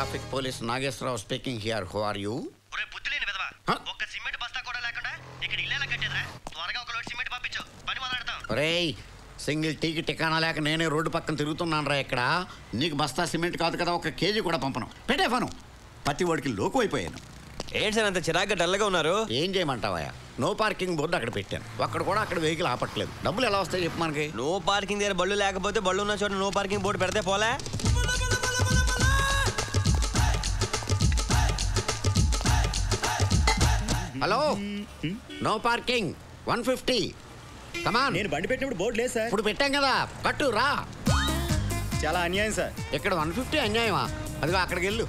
Traffic police Nageswararao speaking here. Who are you? ఒరే బుద్ధిలేని విధవా, ఒక్క సిమెంట్ బస్తా కూడా లేకుండా ఇక్కడ ఇల్లేలా కట్టేదిరా? త్వరగా ఒక లోడ్ సిమెంట్ పంపించు, పని మొదలెడతాం. ఒరేయ్, సింగిల్ టీకి టికానా లేక నేనే రోడ్డు పక్కన తిరుగుతున్నాను రా. ఇక్కడ నీకు బస్తా సిమెంట్ కాదు కదా, ఒక కేజీ కూడా పంపను. పెట్టేఫాను. పత్తి ఓడికి లోకు అయిపోయాను. ఏంటి సార్ అంత చిరాగ్గా డల్గా ఉన్నారు? ఏం చేయమంటావా? నో పార్కింగ్ బోర్డు అక్కడ పెట్టాను. అక్కడ కూడా అక్కడ వెహికల్ ఆపట్లేదు. డబ్బులు ఎలా వస్తాయి చెప్పు మనకి? నో పార్కింగ్ దగ్గర బళ్ళు లేకపోతే బళ్ళు ఉన్న చోట నో పార్కింగ్ బోర్డు పెడితే పోలే. Hello, no parking 150. కమాన్. నేను బండి పెట్టినప్పుడు బోర్డు లేదు సార్. ఇప్పుడు పెట్టాం కదా, కట్టు రా. చాలా అన్యాయం సార్. ఇక్కడ 150 అన్యాయమా? అదిగో అక్కడికి వెళ్ళు.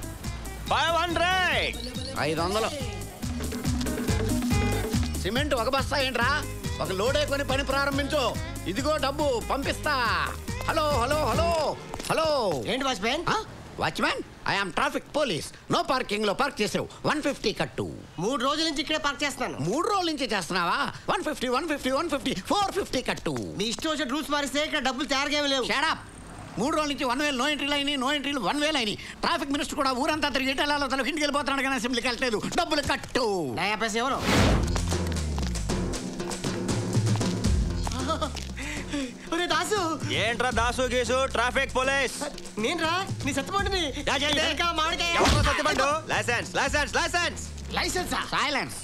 500. 500. సిమెంట్ ఒక బస్తా ఏంట్రా? ఒక లోడే కొని పని ప్రారంభించు. ఇదిగో డబ్బు పంపిస్తా. Hello hello hello hello. ఏంటి watchman? Watchman, I'm traffic police. No parking లో పార్క్ చేసావు. 150 కట్టు. 3 రోజుల నుంచి ఇక్కడే పార్క్ చేస్తున్నాను. 3 రోజుల నుంచి చేస్తున్నావా? 150 150 150 450 కట్టు. మీ ఇష్టం వచ్చిన రూల్స్ మారిస్తే ఇక్కడ డబ్బులు తయారుగా లేవు. Shut up. 3 రోజుల నుంచి 1000 నో ఎంట్రీలు అయినాయి, నో ఎంట్రీలు 1000 అయినాయి. ట్రాఫిక్ మినిస్టర్ కూడా ఊరంతా తిరిగి ఇటాలలో తనకి ఇంటికి వెళ్ళిపోతున్నాడు కానీ అసెంబ్లీకి వెళ్ళలేదు. డబ్బులు కట్టు. నయా పైసా ఎవరు? దాసు. ఏంట్రా దాసు గీసు? ట్రాఫిక్ పోలీస్ నేను రా, నీ సత్తుపండుని. License license license license. Silence.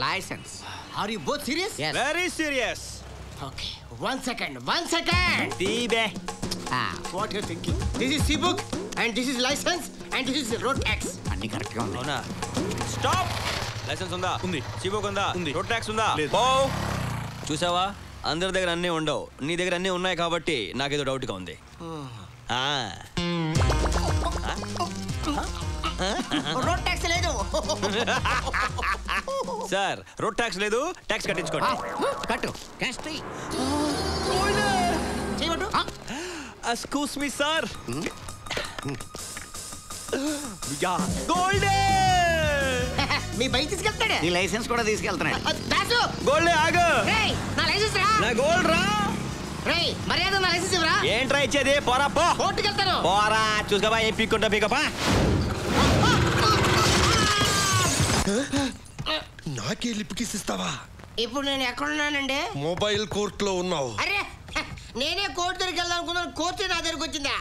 License. Are you both serious? Very serious. Okay, 1 second. తీబే. What you thinking? This is C book and this is license and this is road tax. అన్ని correct గా అవునా? Stop. Licence ఉందా? ఉంది. సిబుక్ ఉందా? ఉంది. Road tax ఉందా? లేదు. పో. చూసావా, అందరి దగ్గర అన్నీ ఉండవు, నీ దగ్గర అన్నీ ఉన్నాయి కాబట్టి నాకేదో డౌట్గా ఉంది. రోడ్ ట్యాక్స్ లేదు. సార్, రోడ్ ట్యాక్స్ లేదు, ట్యాక్స్ కట్టించుకోండి. కట్టు. క్యాష్ తీ. చేయమంటు? Excuse me sir. గోల్డే. మీ బైక్ తీసుకెళ్తాడే. నీ లైసెన్స్ కూడా తీసుకెళ్తున్నాడు. దాసు. గోల్డే ఆగు. రేయ్, నా లైసెన్స్ రా. నా గోల్డ్ రా. రేయ్, మర్యాద నా లైసెన్స్ ఇవ్వరా. ఏంట్రా ఇచ్చేది? పోరా పో. కోర్టుకి వెళ్తాను. పోరా, చూసుకోబా ఏం పీక్కుంటా పీకపా. నాకే లిప్ కిస్ ఇస్తావా? ఇప్పుడు నేను ఎక్కడున్నానండి? మొబైల్ కోర్టులో ఉన్నావు. అరే, నేనే కోర్టు దగ్గరికి వెళ్దాం అనుకున్నాను, కోర్టు నా దగ్గరికి వచ్చిందా?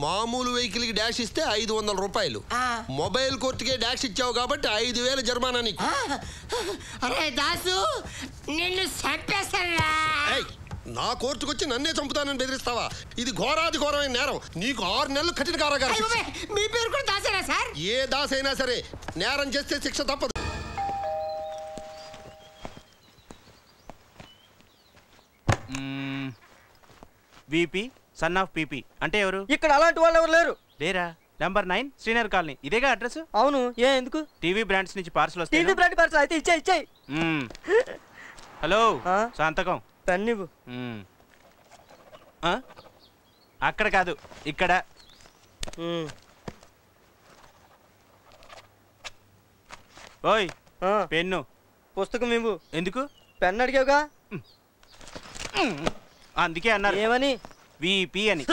మామూలు వెహికల్ కి డాష్ ఇస్తే 500 రూపాయలు. మొబైల్ కోర్టుకే డాష్ ఇచ్చావు కాబట్టి 5000 జరిమానా నీకు. అరే దాసు, నిన్ను చంపేస్తారా? నా కోర్టుకు వచ్చి నన్నే చంపుతానని బెదిరిస్తావా? ఇది ఘోరాది ఘోరమైన నేరం. నీకు 6 నెలలు కఠిన కారాగారం. మీ పేరు కూడా దాసేనా సార్? ఏ దాస్ అయినా సరే నేరం చేస్తే శిక్ష తప్పదు. విపి సన్ ఆఫ్ పిపి అంటే ఎవరు? ఇక్కడ అలాంటి వాళ్ళు ఎవరు లేరు. లేరా? Number 9 Srinagar colony. ఇదేగా అడ్రస్? అవును. ఎందుకు? టీవీ బ్రాండ్స్ నుంచి పార్సల్ వస్తాయి. టీవీ బ్రాండ్ పార్సల్ అయితే ఇచ్చేయి. హలో, సంతకం పెన్నివ్వు. అక్కడ కాదు, ఇక్కడ. ఓయ్, పెన్ను. పుస్తకం ఇవ్వు. ఎందుకు? పెన్ అడిగావుగా, అందుకే అన్నారు. ఏమని? విపి అని.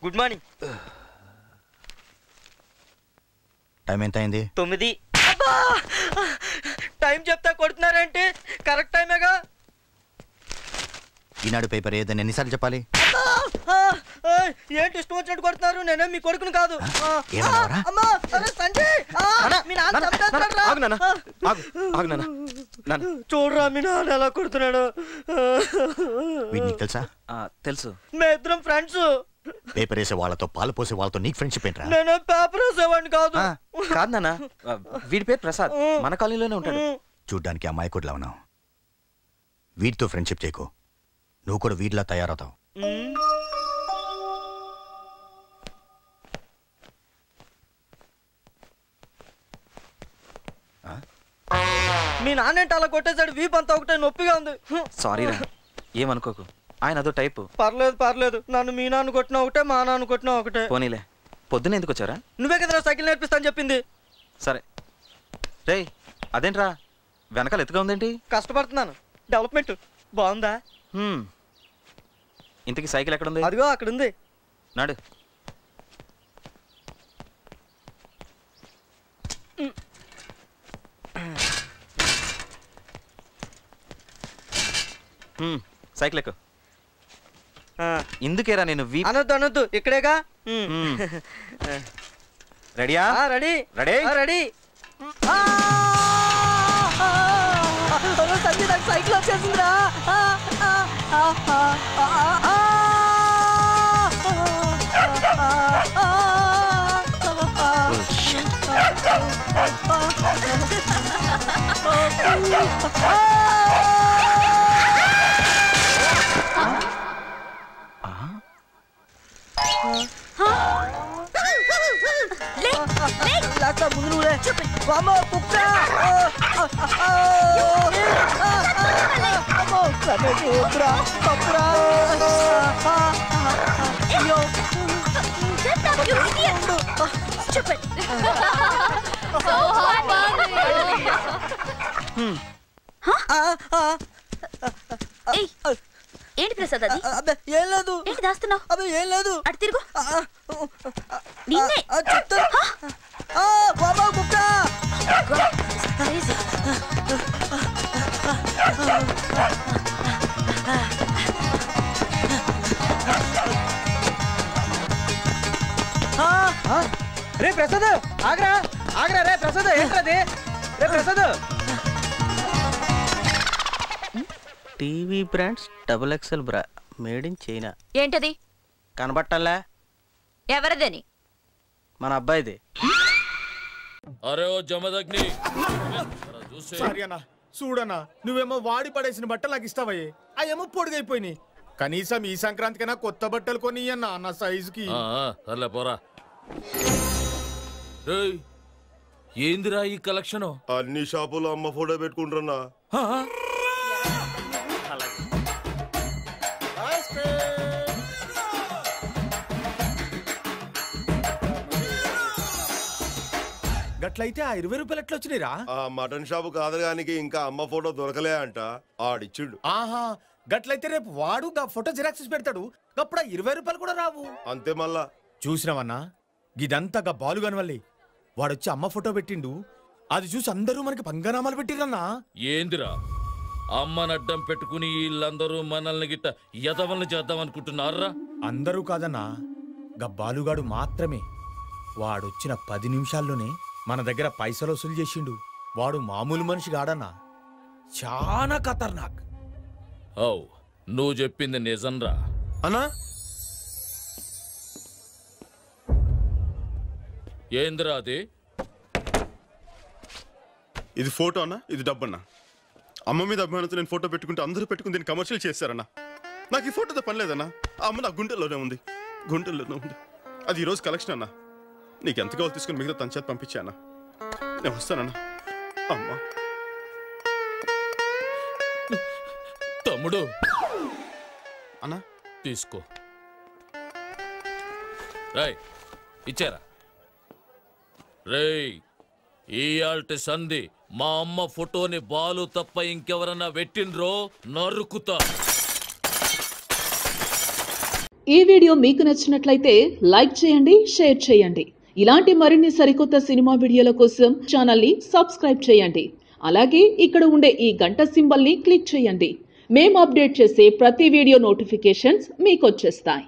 Good morning. టైం ఎంత అయింది? 9. టైం చెప్తా కొడుతున్నారంటే కరెక్ట్ టైమేగా. ఈనాడు పేపర్ ఏదని ఎన్నిసార్లు చెప్పాలి? ఏంటి ఇష్టం వచ్చినట్టు కొడుతున్నారు? నేనే మీ కొడుకుని కాదు. చూడరా మీ నాన్న ఎలా కొడుతున్నాడు. తెలుసా? తెలుసు. మేము ఇద్దరం ఫ్రెండ్స్. పేపర్ వేసే వాళ్ళతో పాలు పోసే వాళ్ళతో నీకు ఫ్రెండ్షిప్ ఏంట్రా? నేను పేపర్ వేసేవాడిని కాదు. కాదు నాన్న, వీడి పేరు ప్రసాద్, మన కాలనీలోనే ఉంటాడు. చూడ్డానికి అమ్మాయి కూడా ఉన్నావు. వీడితో ఫ్రెండ్షిప్ చేయకు, నువ్వు కూడా వీడిలా తయారవుతావు. మీ నాన్న ఏంటి అలా కొట్టేశాడు? వీపు అంతా ఒకటే నొప్పిగా ఉంది. సారీ రా, ఏమనుకోకు, ఆయన అదో టైపు. పర్లేదు పర్లేదు, నన్ను మీ నాన్న కొట్టినా ఒకటే, మా నాన్న కొట్టినా ఒకటే. పోనీలే, పొద్దున ఎందుకు వచ్చారా? నువ్వే కదా సైకిల్ నేర్పిస్తాను చెప్పింది. సరే రే, అదేంట్రా వెనకాల ఎత్తుగా ఉందేంటి? కష్టపడుతున్నాను, డెవలప్మెంట్ బాగుందా? ఇంతకీ సైకిల్ ఎక్కడుంది? అదిగో అక్కడ ఉంది. నాడు. సైకిల్ ఎక్కు. ఇందుకేరా నేను అనొద్దు అనొద్దు, ఇక్కడేగా. రెడీయా? Ready ready ready. సంజయ్ నాకు సైకిల్ వచ్చేసిందిరా. ముందు నువ్వులే కుక్క. ఏంటి ప్రసాద్ అది? ఏం లేదు. ఏంటి దాస్తున్నావు? అబ్బే ఏం లేదు. అటు తిరుగు. కుక్క. రే ప్రసాద్ ఆగ్రా ఆగ్రా. రే ప్రసాద్ ఏంటది? రే ప్రసాద్. టీవీ బ్రాండ్స్ XXL బ్రా, మేడ్ ఇన్ చైనా. ఏంటది? కనబట్టలే. ఎవరిదని? మన అబ్బాయిది. అరే ఓ జమదగ్ని, సారీ అన్న, చూడన్నా నువ్వేమో వాడి పడేసిన బట్టలు నాకు ఇస్తావయ్యే, అవేమో పొడిగైపోయినాయి. కనీసం ఈ సంక్రాంతికైనా కొత్త బట్టలు కొని అన్న నా సైజుకి. సర్లే పోరా. ఏందిరా ఈ కలెక్షన్? అన్ని షాపులో అమ్మ ఫోటో పెట్టుకుంటున్నా. గట్లయితే ఆ 20 రూపాయలు ఎట్లా వచ్చినాయిరా? ఆ మటన్ షాపు కాదగానికి ఇంకా అమ్మ ఫోటో దొరకలే అంట, ఆడిచ్చిండు. ఆహా, గట్లయితే రేపు వాడు గా ఫోటో జిరాక్స్ పెడతాడు, అప్పుడు 20 రూపాయలు కూడా రావు. అంతే మళ్ళా. చూసినావన్నా, గిదంతా గా బాలుగాని వల్లే. వాడొచ్చి అమ్మ ఫోటో పెట్టిండు, అది చూసి అందరూ మనకి పంగనామాలు పెట్టిరన్నా. ఏందిరా అమ్మని అడ్డం పెట్టుకుని వీళ్ళందరూ మనల్ని గిట్ట యదవల్ని చేద్దాం అనుకుంటున్నారా? అందరూ కాదన్నా, గా బాలుగాడు మాత్రమే. వాడొచ్చిన 10 నిమిషాల్లోనే మన దగ్గర పైసలు వసూలు చేసిండు. వాడు మామూలు మనిషి కాడన్నా, చాలా ఖతర్నాక్. అవు, నువ్వు చెప్పింది నిజంరా అన్నా. ఏందిరా అది? ఇది ఫోటో అన్నా, ఇది డబ్బన్నా. అమ్మ మీద అభిమానంతో నేను ఫోటో పెట్టుకుంటే అందరూ పెట్టుకుని దీన్ని కమర్షియల్ చేశారన్నా. నాకు ఈ ఫోటోతో పని లేదన్నా. ఆ అమ్మ నా గుంటెల్లోనే ఉంది, గుంటెల్లోనే ఉంది. అది ఈరోజు కలెక్షన్ అన్నా. నీకు ఎంత కావాలి తీసుకుని మిగతా తన చేతి పంపించానా. నేను వస్తానన్నా. అమ్మా తమ్ముడు అన్నా తీసుకో. రేయ్ ఇచ్చారా? రేయ్ ఇయాల్టి సంధి మా అమ్మ ఫోటోని బాలు తప్ప ఇంకెవరన్నా పెట్టిండ్రో నరుకుతా. ఈ వీడియో మీకు నచ్చినట్లయితే లైక్ చేయండి, షేర్ చేయండి. ఇలాంటి మరిన్ని సరికొత్త సినిమా వీడియోల కోసం ఛానల్ని సబ్స్క్రైబ్ చేయండి. అలాగే ఇక్కడ ఉండే ఈ గంట సింబల్ని క్లిక్ చేయండి. మేము అప్డేట్ చేసే ప్రతి వీడియో నోటిఫికేషన్స్ మీకు వచ్చేస్తాయి.